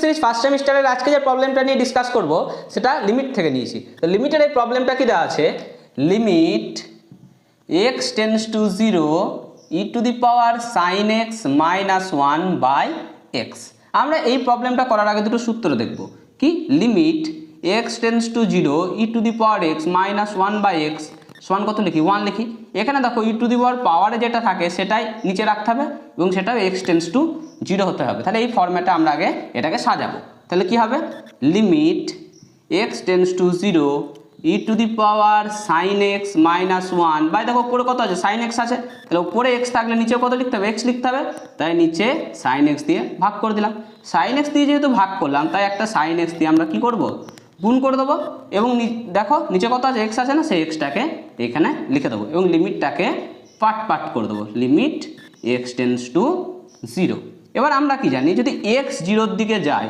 Series first সেমিস্টারের আজকে যে প্রবলেমটা নিয়ে ডিসকাস করব সেটা লিমিট থেকে নিয়েছি। তো লিমিটের এই প্রবলেমটা কি দেওয়া আছে, limit x tends to 0 e to the power sin x minus 1 by x। আমরা এই প্রবলেমটা করার আগে দুটো সূত্র দেখব। কি, limit x tends to 0 e to the power x minus 1 by x সমান কত লিখি, 1 লিখি। এখানে দেখো ই টু দি পাওয়ারে যেটা থাকে সেটাই নিচে রাখতে হবে এবং সেটাও x টেন্ডস টু 0 হতে হবে। তাহলে এই ফরম্যাটে আমরা আগে এটাকে সাজাবো। তাহলে কি হবে, limit x tends to 0 e to the power sine x minus 1 by, দেখো উপরে কত আছে, সাইন এক্স আছে, তাহলে উপরে এক্স থাকলে নিচে কত লিখতে হবে, এক্স লিখতে হবে। তাই নিচে সাইন এক্স দিয়ে ভাগ করে দিলাম। সাইন এক্স দিয়ে যেহেতু ভাগ করলাম তাই একটা সাইন এক্স দিয়ে আমরা কি করব, গুণ করে দেবো। এবং দেখো নিচে কত আছে, এক্স আছে না, সেই এক্সটাকে এখানে লিখে দেবো এবং লিমিটটাকে পার্ট পার্ট করে দেবো, লিমিট এক্স টেন্ডস টু 0। এবার আমরা কি জানি, যদি এক্স 0-র দিকে যায়